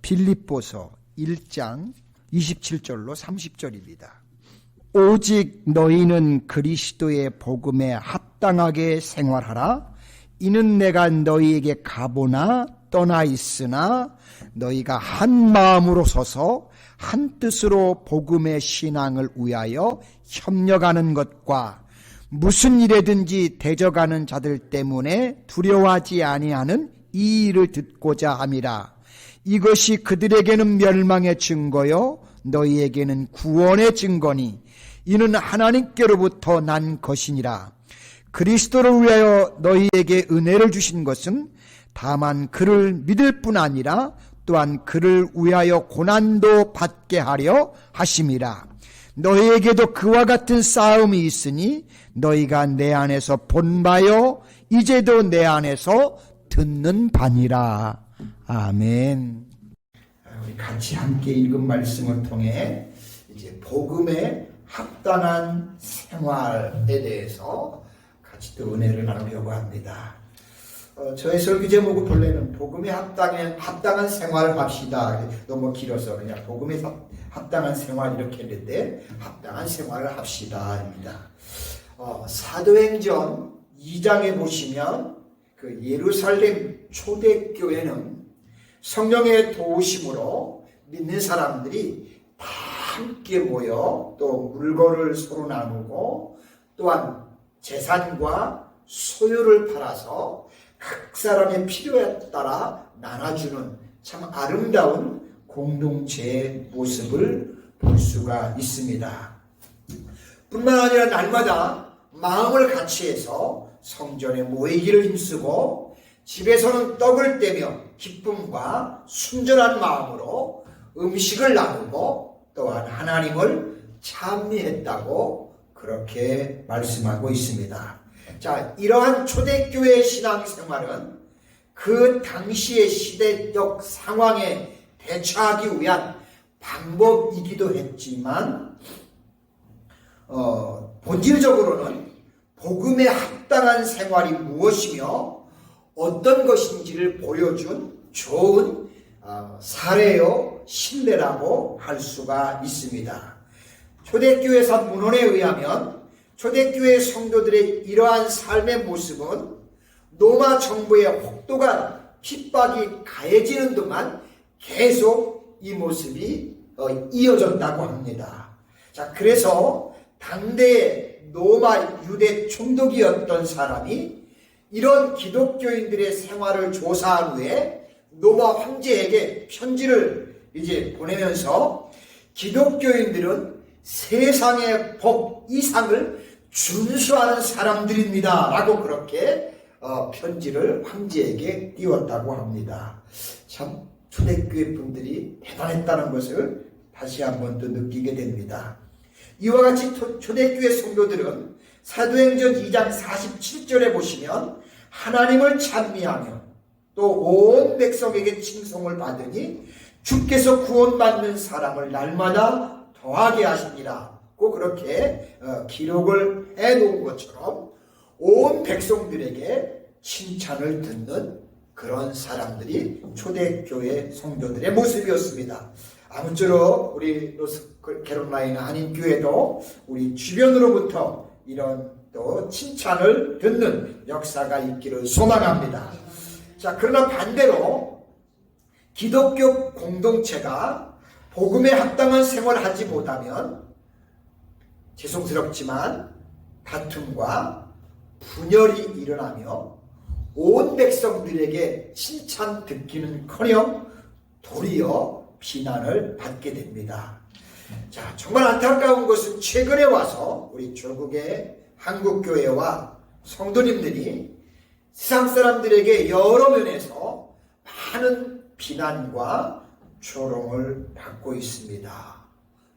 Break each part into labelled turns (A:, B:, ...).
A: 빌립보서 1장 27절로 30절입니다. 오직 너희는 그리스도의 복음에 합당하게 생활하라. 이는 내가 너희에게 가보나 떠나 있으나 너희가 한 마음으로 서서 한 뜻으로 복음의 신앙을 위하여 협력하는 것과 무슨 일에든지 대적하는 자들 때문에 두려워하지 아니하는 이 일을 듣고자 함이라. 이것이 그들에게는 멸망의 증거요 너희에게는 구원의 증거니 이는 하나님께로부터 난 것이니라. 그리스도를 위하여 너희에게 은혜를 주신 것은 다만 그를 믿을 뿐 아니라 또한 그를 위하여 고난도 받게 하려 하심이라. 너희에게도 그와 같은 싸움이 있으니 너희가 내 안에서 본 바요 이제도 내 안에서 듣는 바니라. 아멘. 우리 같이 함께 읽은 말씀을 통해 이제 복음에 합당한 생활에 대해서 같이 또 은혜를 나누려고 합니다. 저의 설교 제목은 본래는 복음에 합당한 생활을 합시다. 너무 길어서 그냥 복음에 합당한 생활 이렇게 했는데 합당한 생활을 합시다입니다. 사도행전 2장에 보시면 그 예루살렘 초대교회는 성령의 도우심으로 믿는 사람들이 다 함께 모여 또 물건을 서로 나누고 또한 재산과 소유를 팔아서 각 사람의 필요에 따라 나눠주는 참 아름다운 공동체의 모습을 볼 수가 있습니다. 뿐만 아니라 날마다 마음을 같이해서 성전에 모이기를 힘쓰고 집에서는 떡을 떼며 기쁨과 순전한 마음으로 음식을 나누고 또한 하나님을 찬미했다고 그렇게 말씀하고 있습니다. 자, 이러한 초대교회의 신앙생활은 그 당시의 시대적 상황에 대처하기 위한 방법이기도 했지만 본질적으로는 복음에 합당한 생활이 무엇이며 어떤 것인지를 보여준 좋은 사례요 신뢰라고 할 수가 있습니다. 초대교회사 문헌에 의하면 초대교회 성도들의 이러한 삶의 모습은 로마 정부의 혹독한 핍박이 가해지는 동안 계속 이 모습이 이어졌다고 합니다. 자, 그래서 당대의 로마 유대 총독이었던 사람이 이런 기독교인들의 생활을 조사한 후에 로마 황제에게 편지를 이제 보내면서 기독교인들은 세상의 법 이상을 준수하는 사람들입니다 라고 그렇게 편지를 황제에게 띄웠다고 합니다. 참 초대교회 분들이 대단했다는 것을 다시 한번 또 느끼게 됩니다. 이와 같이 초대교회 성도들은 사도행전 2장 47절에 보시면 하나님을 찬미하며 또 온 백성에게 칭송을 받으니 주께서 구원받는 사람을 날마다 더하게 하시니라 고 그렇게 기록을 해놓은 것처럼 온 백성들에게 칭찬을 듣는 그런 사람들이 초대교회 성도들의 모습이었습니다. 아무쪼록 우리 노스캐롤라이나 한인교회도 우리 주변으로부터 이런 또 칭찬을 듣는 역사가 있기를 소망합니다. 자, 그러나 반대로 기독교 공동체가 복음에 합당한 생활을 하지 못하면 죄송스럽지만 다툼과 분열이 일어나며 온 백성들에게 칭찬 듣기는커녕 도리어 비난을 받게 됩니다. 자, 정말 안타까운 것은 최근에 와서 우리 조국의 한국교회와 성도님들이 세상 사람들에게 여러 면에서 많은 비난과 조롱을 받고 있습니다.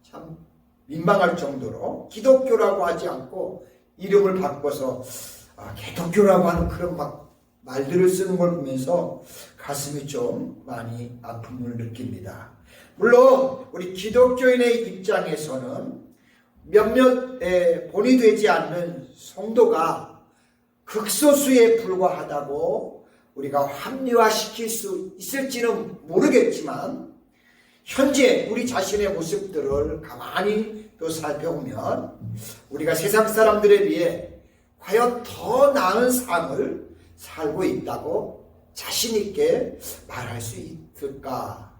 A: 참 민망할 정도로 기독교라고 하지 않고 이름을 바꿔서 개독교라고 하는 그런 막 말들을 쓰는 걸 보면서 가슴이 좀 많이 아픔을 느낍니다. 물론 우리 기독교인의 입장에서는 몇몇 본이 되지 않는 성도가 극소수에 불과하다고 우리가 합리화시킬 수 있을지는 모르겠지만 현재 우리 자신의 모습들을 가만히 또 살펴보면 우리가 세상 사람들에 비해 과연 더 나은 삶을 살고 있다고 자신 있게 말할 수 있을까?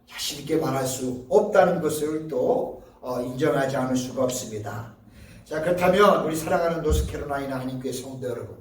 A: 자신 있게 말할 수 없다는 것을 또 인정하지 않을 수가 없습니다. 자, 그렇다면 우리 사랑하는 노스캐롤라이나 한인교회 성도 여러분,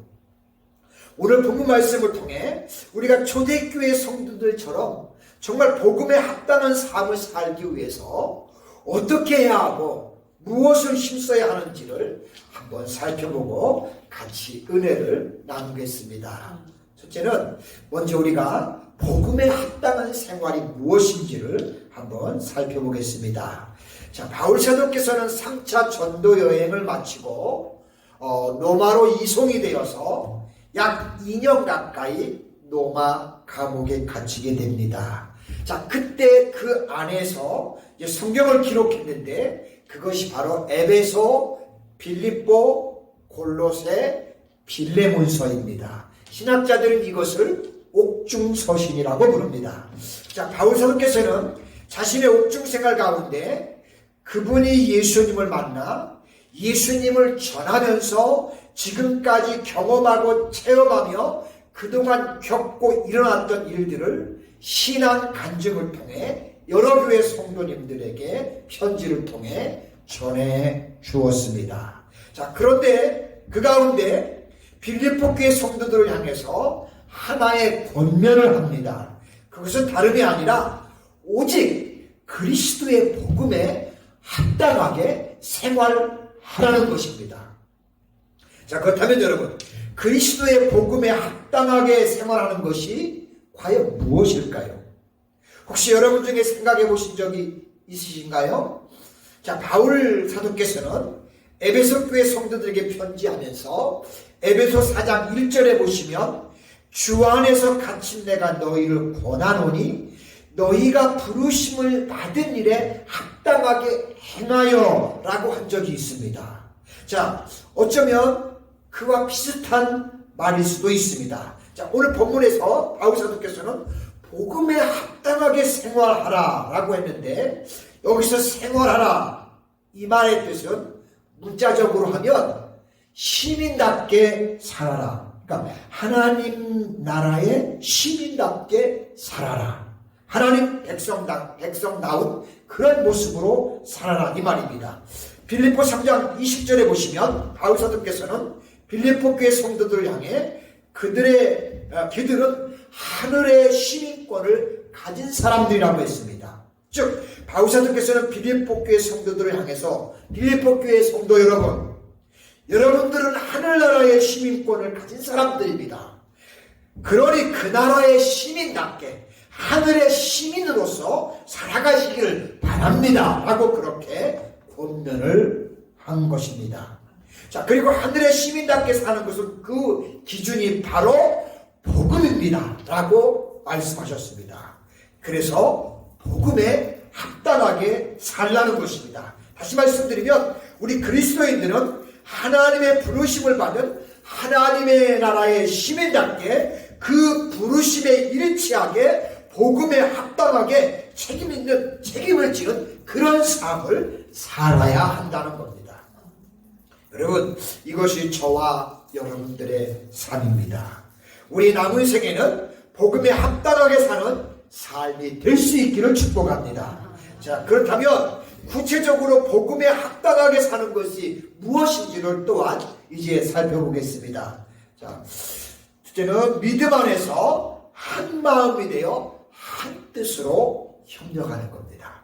A: 오늘 본문 말씀을 통해 우리가 초대교회 성도들처럼 정말 복음에 합당한 삶을 살기 위해서 어떻게 해야 하고 무엇을 힘써야 하는지를 한번 살펴보고 같이 은혜를 나누겠습니다. 첫째는 먼저 우리가 복음에 합당한 생활이 무엇인지를 한번 살펴보겠습니다. 자, 바울 사도께서는 3차 전도 여행을 마치고 로마로 이송이 되어서 약 2년 가까이 로마 감옥에 갇히게 됩니다. 자, 그때 그 안에서 이제 성경을 기록했는데 그것이 바로 에베소, 빌립보, 골로새, 빌레몬서입니다. 신학자들은 이것을 옥중서신이라고 부릅니다. 자, 바울 사도께서는 자신의 옥중 생활 가운데 그분이 예수님을 만나 예수님을 전하면서 지금까지 경험하고 체험하며 그동안 겪고 일어났던 일들을 신앙 간증을 통해 여러 교회 성도님들에게 편지를 통해 전해 주었습니다. 자, 그런데 그 가운데 빌립보 교회 성도들을 향해서 하나의 권면을 합니다. 그것은 다름이 아니라 오직 그리스도의 복음에 합당하게 생활하라는 것입니다. 자, 그렇다면 여러분, 그리스도의 복음에 합당하게 생활하는 것이 과연 무엇일까요? 혹시 여러분 중에 생각해 보신 적이 있으신가요? 자, 바울 사도께서는 에베소 교회 성도들에게 편지하면서 에베소 4장 1절에 보시면 주 안에서 갇힌 내가 너희를 권하노니 너희가 부르심을 받은 일에 합당하게 행하여 라고 한 적이 있습니다. 자, 어쩌면 그와 비슷한 말일 수도 있습니다. 자, 오늘 본문에서 바울 사도께서는 복음에 합당하게 생활하라 라고 했는데 여기서 생활하라 이 말의 뜻은 문자적으로 하면 시민답게 살아라. 그러니까 하나님 나라의 시민답게 살아라. 하나님 백성다운 그런 모습으로 살아라 이 말입니다. 빌립보 3장 20절에 보시면 바울 사도께서는 빌립보 교회 성도들을 향해 그들은 하늘의 시민권을 가진 사람들이라고 했습니다. 즉 바울 사도께서는 빌립보 교회 성도들을 향해서 빌립보 교회 성도 여러분들은 하늘나라의 시민권을 가진 사람들입니다. 그러니 그 나라의 시민답게 하늘의 시민으로서 살아가시기를 바랍니다 라고 그렇게 권면을 한 것입니다. 자, 그리고 하늘의 시민답게 사는 것은 그 기준이 바로 복음입니다 라고 말씀하셨습니다. 그래서 복음에 합당하게 살라는 것입니다. 다시 말씀드리면 우리 그리스도인들은 하나님의 부르심을 받은 하나님의 나라의 시민답게 그 부르심에 일치하게 복음에 합당하게 책임을 지는 그런 삶을 살아야 한다는 겁니다. 여러분, 이것이 저와 여러분들의 삶입니다. 우리 남은 생에는 복음에 합당하게 사는 삶이 될 수 있기를 축복합니다. 자, 그렇다면 구체적으로 복음에 합당하게 사는 것이 무엇인지를 또한 이제 살펴보겠습니다. 자, 첫째는 믿음 안에서 한 마음이 되어 한 뜻으로 협력하는 겁니다.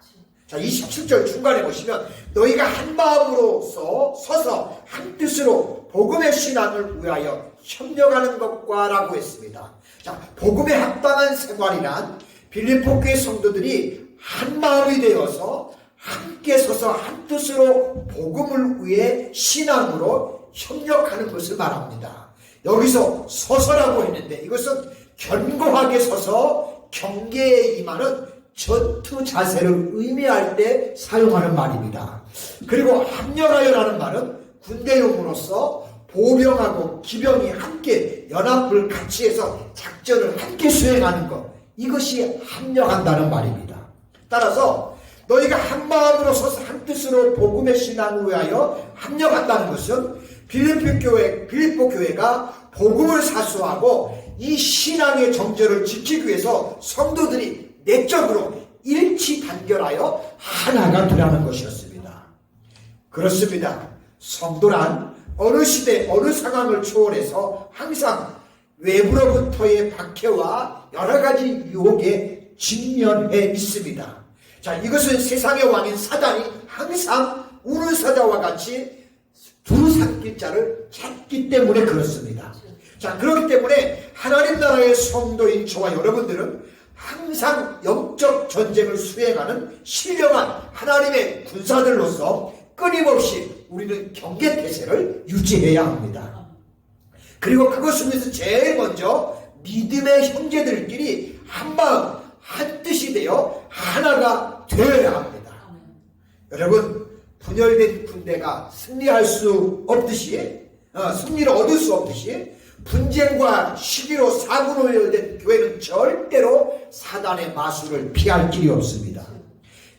A: 자, 27절 중간에 보시면 너희가 한 마음으로서 서서 한 뜻으로 복음의 신앙을 위하여 협력하는 것과 라고 했습니다. 자, 복음에 합당한 생활이란 빌립보 교회 성도들이 한 마음이 되어서 함께 서서 한 뜻으로 복음을 위해 신앙으로 협력하는 것을 말합니다. 여기서 서서라고 했는데 이것은 견고하게 서서 경계에 임하는 전투 자세를 의미할 때 사용하는 말입니다. 그리고 합력하여라는 말은 군대용으로서 보병하고 기병이 함께 연합을 같이 해서 작전을 함께 수행하는 것, 이것이 합력한다는 말입니다. 따라서 너희가 한 마음으로 서서 한 뜻으로 복음의 신앙을 위하여 합력한다는 것은 빌립보 교회가 복음을 사수하고 이 신앙의 정절을 지키기 위해서 성도들이 내적으로 일치 단결하여 하나가 되라는 것이었습니다. 그렇습니다. 성도란 어느 시대 어느 상황을 초월해서 항상 외부로부터의 박해와 여러 가지 유혹에 직면해 있습니다. 자, 이것은 세상의 왕인 사단이 항상 우는 사자와 같이 두루삼킬 자를 찾기 때문에 그렇습니다. 자, 그렇기 때문에 하나님 나라의 성도인 저와 여러분들은 항상 영적 전쟁을 수행하는 신령한 하나님의 군사들로서 끊임없이 우리는 경계태세를 유지해야 합니다. 그리고 그것을 위해서 제일 먼저 믿음의 형제들끼리 한마음 한뜻이 되어 하나가 되어야 합니다. 여러분, 분열된 군대가 승리할 수 없듯이 승리를 얻을 수 없듯이 분쟁과 시기로 사분으로 된 교회는 절대로 사단의 마술을 피할 길이 없습니다.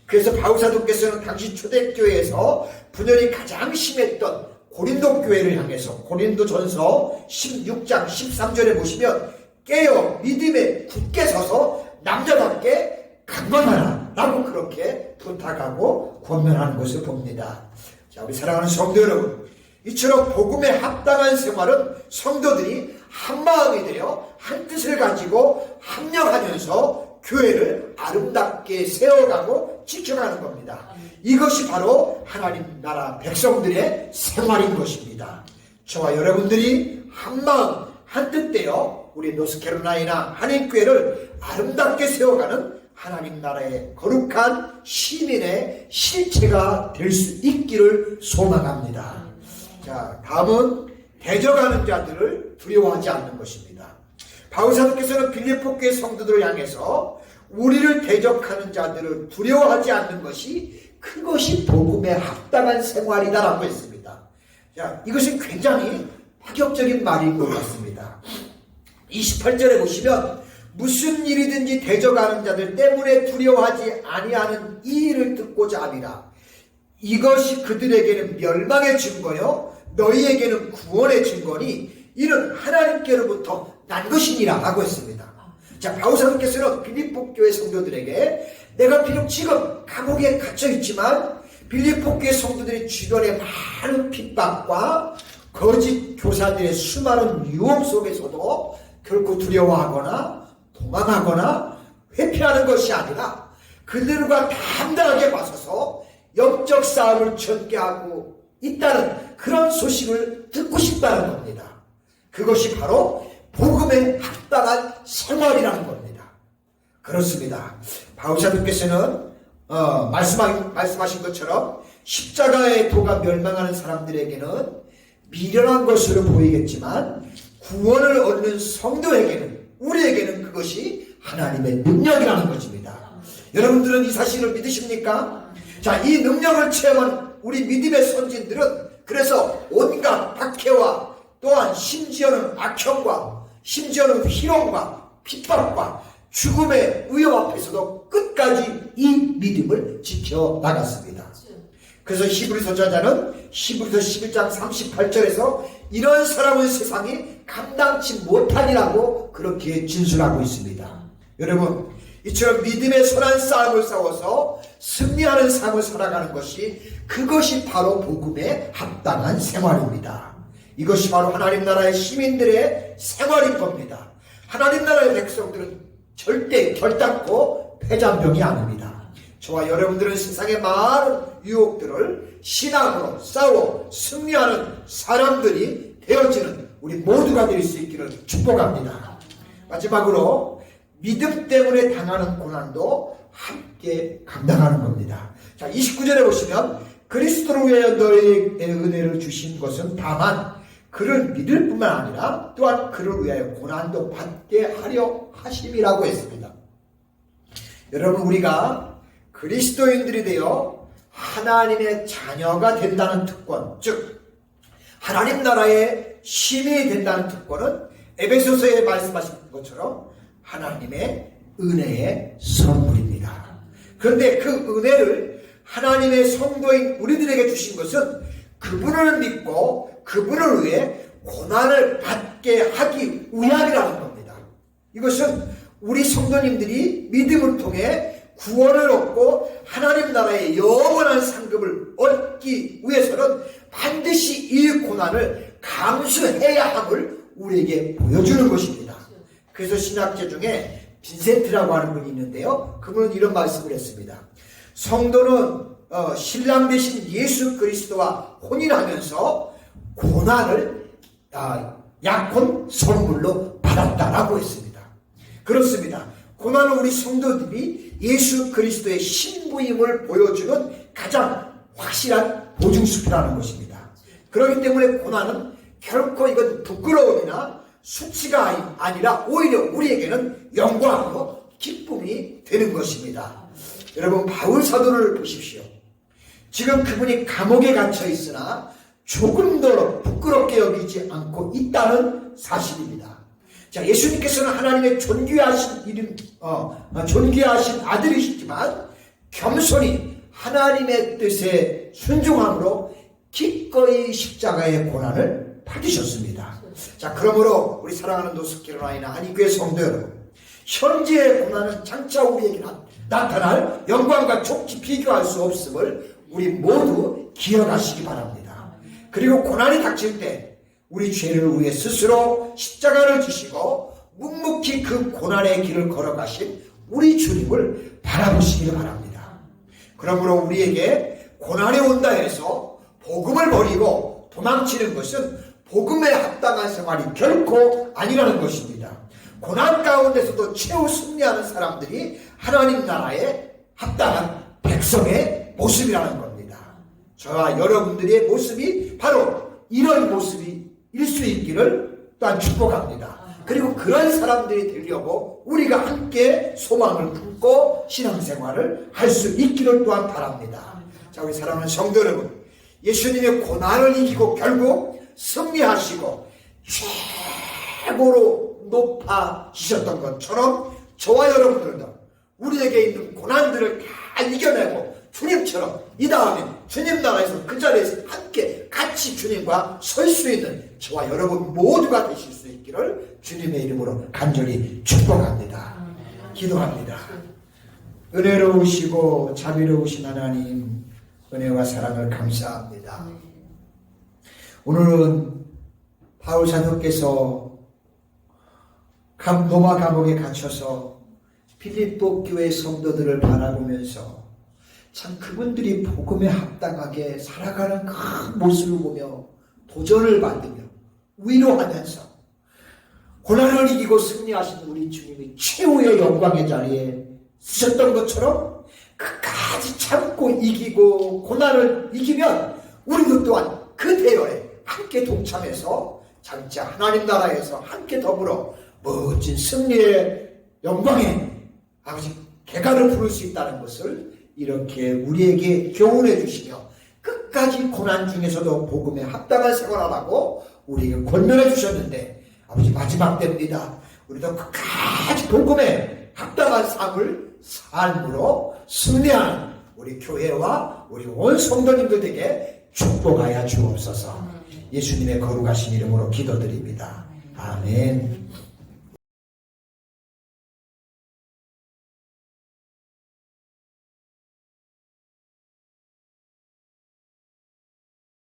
A: 그래서 바울사도께서는 당시 초대교회에서 분열이 가장 심했던 고린도 교회를 향해서 고린도전서 16장 13절에 보시면 깨어 믿음에 굳게 서서 남자답게 강건하라 라고 그렇게 부탁하고 권면하는 것을 봅니다. 자, 우리 사랑하는 성도 여러분, 이처럼 복음에 합당한 생활은 성도들이 한마음이 되어 한 뜻을 가지고 합력하면서 교회를 아름답게 세워가고 지켜가는 겁니다. 이것이 바로 하나님 나라 백성들의 생활인 것입니다. 저와 여러분들이 한마음 한뜻 되어 우리 노스캐롤라이나 한인교회를 아름답게 세워가는 하나님 나라의 거룩한 시민의 실체가 될 수 있기를 소망합니다. 자, 다음은 대적하는 자들을 두려워하지 않는 것입니다. 바울사도께서는 빌립보 교회 성도들을 향해서 우리를 대적하는 자들을 두려워하지 않는 것이 그것이 복음에 합당한 생활이다라고 했습니다. 자, 이것은 굉장히 파격적인 말인 것 같습니다. 28절에 보시면 무슨 일이든지 대적하는 자들 때문에 두려워하지 아니하는 이 일을 듣고자 함이라. 이것이 그들에게는 멸망의 증거요 너희에게는 구원의 증거니 이는 하나님께로부터 난 것이니라 라고 했습니다. 자, 바울사도께서는 빌립보 교회 성도들에게 내가 비록 지금 감옥에 갇혀 있지만 빌립보 교회 성도들이 주변의 많은 핍박과 거짓 교사들의 수많은 유혹 속에서도 결코 두려워하거나 도망하거나 회피하는 것이 아니라 그들과 담대하게 맞서서 영적 싸움을 전개하고 있다는 그런 소식을 듣고 싶다는 겁니다. 그것이 바로 복음에 합당한 생활이라는 겁니다. 그렇습니다. 바울사도께서는 말씀하신 것처럼 십자가의 도가 멸망하는 사람들에게는 미련한 것으로 보이겠지만 구원을 얻는 성도에게는 우리에게는 그것이 하나님의 능력이라는 것입니다. 여러분들은 이 사실을 믿으십니까? 자, 이 능력을 체험한 우리 믿음의 선진들은 그래서 온갖 박해와 또한 심지어는 악형과 심지어는 희롱과 핍박과 죽음의 위협 앞에서도 끝까지 이 믿음을 지켜나갔습니다. 그래서 히브리서 저자는 히브리서 11장 38절에서 이런 사람은 세상이 감당치 못하리라고 그렇게 진술하고 있습니다. 여러분, 이처럼 믿음의 선한 싸움을 싸워서 승리하는 삶을 살아가는 것이 그것이 바로 복음에 합당한 생활입니다. 이것이 바로 하나님 나라의 시민들의 생활인 겁니다. 하나님 나라의 백성들은 절대 결단코 패잔병이 아닙니다. 저와 여러분들은 세상의 많은 유혹들을 신앙으로 싸워 승리하는 사람들이 되어지는 우리 모두가 될 수 있기를 축복합니다. 마지막으로 믿음 때문에 당하는 고난도 함께 감당하는 겁니다. 자, 29절에 보시면 그리스도를 위하여 너희에게 은혜를 주신 것은 다만 그를 믿을 뿐만 아니라 또한 그를 위하여 고난도 받게 하려 하심이라고 했습니다. 여러분, 우리가 그리스도인들이 되어 하나님의 자녀가 된다는 특권, 즉 하나님 나라의 시민이 된다는 특권은 에베소서에 말씀하신 것처럼 하나님의 은혜의 선물입니다. 그런데 그 은혜를 하나님의 성도인 우리들에게 주신 것은 그분을 믿고 그분을 위해 고난을 받게 하기 위함이라는 겁니다. 이것은 우리 성도님들이 믿음을 통해 구원을 얻고 하나님 나라의 영원한 상급을 얻기 위해서는 반드시 이 고난을 감수해야 함을 우리에게 보여주는 것입니다. 그래서 신학자 중에 빈센트라고 하는 분이 있는데요. 그분은 이런 말씀을 했습니다. 성도는 신랑 되신 예수 그리스도와 혼인하면서 고난을 약혼 선물로 받았다라고 했습니다. 그렇습니다. 고난은 우리 성도들이 예수 그리스도의 신부임을 보여주는 가장 확실한 보증수표라는 것입니다. 그렇기 때문에 고난은 결코 이건 부끄러움이나 수치가 아니라 오히려 우리에게는 영광으로 기쁨이 되는 것입니다. 여러분, 바울 사도를 보십시오. 지금 그분이 감옥에 갇혀 있으나 조금 더 부끄럽게 여기지 않고 있다는 사실입니다. 자, 예수님께서는 하나님의 존귀하신 아들이시지만 겸손히 하나님의 뜻에 순종함으로 기꺼이 십자가의 고난을 받으셨습니다. 자, 그러므로 우리 사랑하는 노스캐롤라이나 한인교회 성도 여러분, 현재의 고난은 장차 우리에게 나타날 영광과 족지 비교할 수 없음을 우리 모두 기억하시기 바랍니다. 그리고 고난이 닥칠 때 우리 죄를 위해 스스로 십자가를 지시고 묵묵히 그 고난의 길을 걸어가신 우리 주님을 바라보시기 바랍니다. 그러므로 우리에게 고난이 온다 해서 복음을 버리고 도망치는 것은 복음에 합당한 생활이 결코 아니라는 것입니다. 고난 가운데서도 최후 승리하는 사람들이 하나님 나라에 합당한 백성의 모습이라는 겁니다. 저와 여러분들의 모습이 바로 이런 모습일 수 있기를 또한 축복합니다. 그리고 그런 사람들이 되려고 우리가 함께 소망을 품고 신앙생활을 할 수 있기를 또한 바랍니다. 자, 우리 사랑하는 성도 여러분, 예수님의 고난을 이기고 결국 승리하시고 최고로 높아지셨던 것처럼 저와 여러분들도 우리에게 있는 고난들을 다 이겨내고 주님처럼 이 다음에 주님 나라에서 그 자리에서 함께 같이 주님과 설 수 있는 저와 여러분 모두가 되실 수 있기를 주님의 이름으로 간절히 축복합니다. 기도합니다. 은혜로우시고 자비로우신 하나님, 은혜와 사랑을 감사합니다. 오늘은 바울 사도께서 로마 감옥에 갇혀서 빌립보 교회 성도들을 바라보면서 참 그분들이 복음에 합당하게 살아가는 그 모습을 보며 도전을 받으며 위로하면서 고난을 이기고 승리하신 우리 주님이 최후의 영광의 자리에 쓰셨던 것처럼 끝까지 참고 이기고 고난을 이기면 우리도 또한 그 대열에 함께 동참해서 장차 하나님 나라에서 함께 더불어 멋진 승리의 영광에 아버지 개가를 부를 수 있다는 것을 이렇게 우리에게 교훈해 주시며 끝까지 고난 중에서도 복음에 합당한 생활하라고 우리에게 권면해 주셨는데 아버지 마지막 때입니다. 우리도 끝까지 복음에 합당한 삶으로 승리하는 우리 교회와 우리 온 성도님들 에게 축복하여 주옵소서. 예수님의 거룩하신 이름으로 기도드립니다. 아멘.